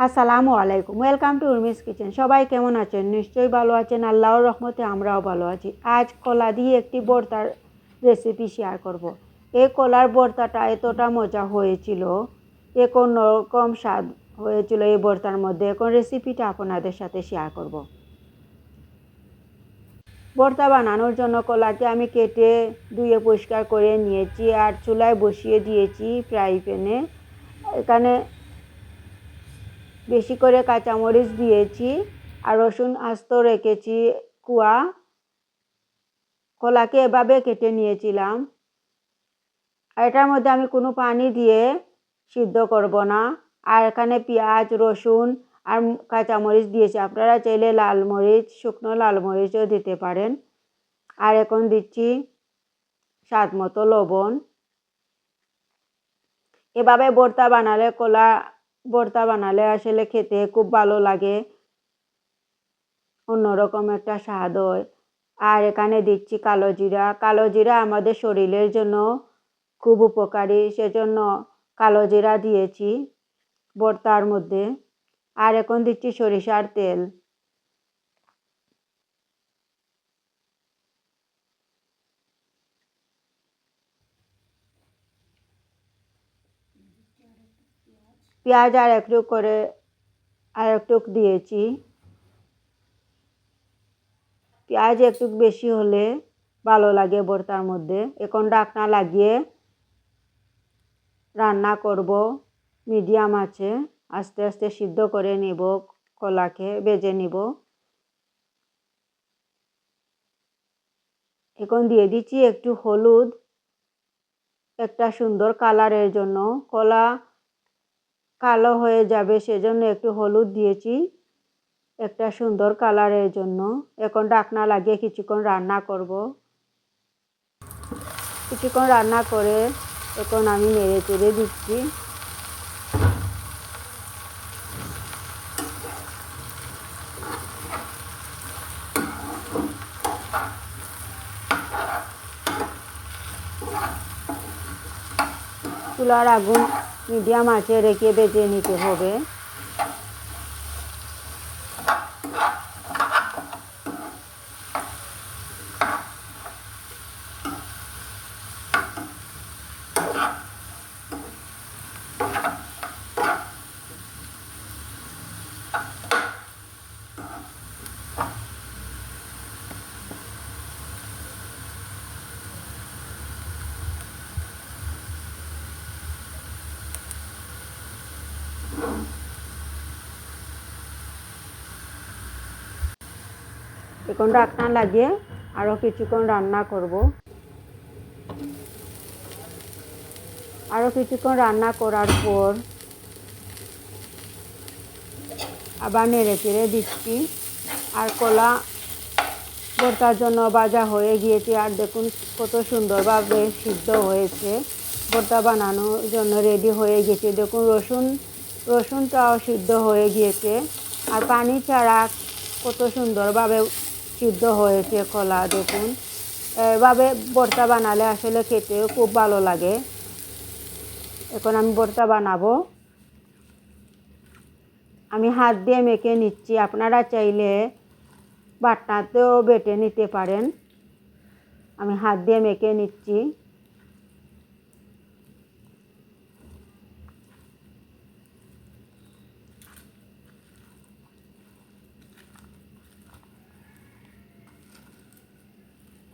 আসসালামু আলাইকুম, welcome to Urmi's kitchen. সবাই কেমন আছেন? নিশ্চয়ই ভালো আছেন। আল্লাহর রহমতে আমরাও ভালো আছি। আজ কলা দিয়ে একটি ভর্তার রেসিপি শেয়ার করব। এই কলার ভর্তাটা এতটা মজা হয়েছিল, এক অন্যরকম স্বাদ হয়েছিল এই ভর্তার মধ্যে। এখন রেসিপিটা আপনাদের সাথে শেয়ার করব। ভর্তা বানানোর জন্য কলাকে আমি কেটে ধুয়ে পরিষ্কার করে নিয়েছি আর চুলায় বসিয়ে দিয়েছি ফ্রাই প্যানে। এখানে বেশি করে কাঁচামরিচ দিয়েছি আর রসুন আস্ত রেখেছি কুয়া। কলাকে এভাবে কেটে নিয়েছিলাম। আর এটার মধ্যে আমি কোনো পানি দিয়ে সিদ্ধ করব না। আর এখানে পেঁয়াজ, রসুন আর কাঁচামরিচ দিয়েছি। আপনারা চাইলে লাল মরিচ, শুকনো লাল মরিচও দিতে পারেন। আর এখন দিচ্ছি স্বাদ মতো লবণ। এভাবে কলা ভর্তা বানালে আসলে খেতে খুব ভালো লাগে, অন্যরকম একটা স্বাদ হয়। আর এখানে দিচ্ছি কালো জিরা। কালো জিরা আমাদের শরীরের জন্য খুব উপকারী, সেজন্য কালো জিরা দিয়েছি ভর্তার মধ্যে। আর এখন দিচ্ছি সরিষার তেল। পেঁয়াজ আর একটু দিয়েছি। পেঁয়াজ একটু বেশি হলে ভালো লাগে ভর্তার মধ্যে। এখন ঢাকনা লাগিয়ে রান্না করব মিডিয়াম আছে। আস্তে আস্তে সিদ্ধ করে নিব, কলাকে ভেজে নিব। এখন দিয়ে দিচ্ছি একটু হলুদ, একটা সুন্দর কালারের জন্য। কলা কালো হয়ে যাবে, সেজন্য একটু হলুদ দিয়েছি একটা সুন্দর কালারের জন্য। এখন ঢাকনা লাগিয়ে কিছুক্ষণ রান্না করব। কিছুক্ষণ রান্না করে এখন আমি নেড়ে চেড়ে দিচ্ছি। চুলার আগুন মিডিয়াম আঁচে রেখে ভেজে নিতে হবে। এখন ঢাকনা লাগিয়ে আরও কিছুক্ষণ রান্না করব। আরও কিছুক্ষণ রান্না করার পর আবার নেড়ে চেড়ে দিচ্ছি। আর কলা ভর্তার জন্য ভাজা হয়ে গিয়েছে। আর দেখুন কত সুন্দরভাবে সিদ্ধ হয়েছে। ভর্তা বানানোর জন্য রেডি হয়ে গেছে। দেখুন রসুনটাও সিদ্ধ হয়ে গিয়েছে। আর পানি ছাড়া কত সুন্দরভাবে সিদ্ধ হয়েছে কলা। দেখুন এভাবে ভর্তা বানালে আসলে খেতেও খুব ভালো লাগে। এখন আমি ভর্তা বানাবো। আমি হাত দিয়ে মেখে নিচ্ছি। আপনারা চাইলে বাটনাতেও বেটে নিতে পারেন। আমি হাত দিয়ে মেখে নিচ্ছি।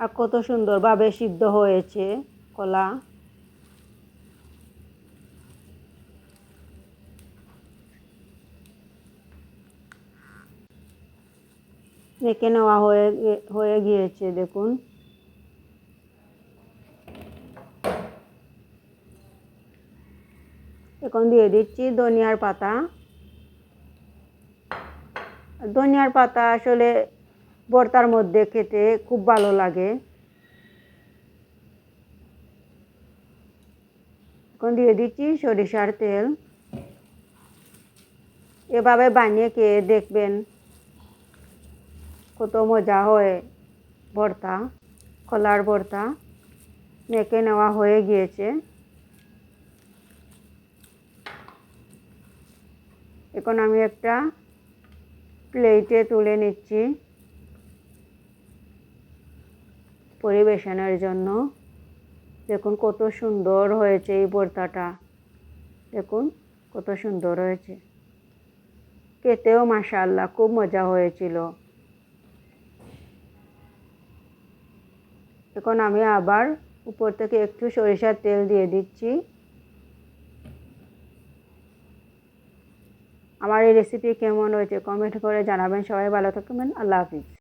আর কত সুন্দরভাবে সিদ্ধ হয়েছে কলা। মেখে নেওয়া হয়ে গিয়েছে দেখুন। এখন দিয়ে দিচ্ছি ধনিয়ার পাতা। ধনিয়ার পাতা আসলে ভর্তার মধ্যে খেতে খুব ভালো লাগে। এখন দিয়ে দিচ্ছি সরিষার তেল। এভাবে বানিয়ে খেয়ে দেখবেন, কত মজা হয় ভর্তা, কলার ভর্তা। মেখে নেওয়া হয়ে গিয়েছে। এখন আমি একটা প্লেটে তুলে নিচ্ছি পরিবেশনের জন্য। দেখুন কত সুন্দর হয়েছে এই ভর্তাটা, দেখুন কত সুন্দর হয়েছে, খেতেও মাশাআল্লাহ খুব মজা হয়েছিল। এখন আমি আবার উপর থেকে একটু সরিষার তেল দিয়ে দিচ্ছি। আমার এই রেসিপি কেমন হয়েছে কমেন্ট করে জানাবেন। সবাই ভালো থাকবেন। আল্লাহ হাফিজ।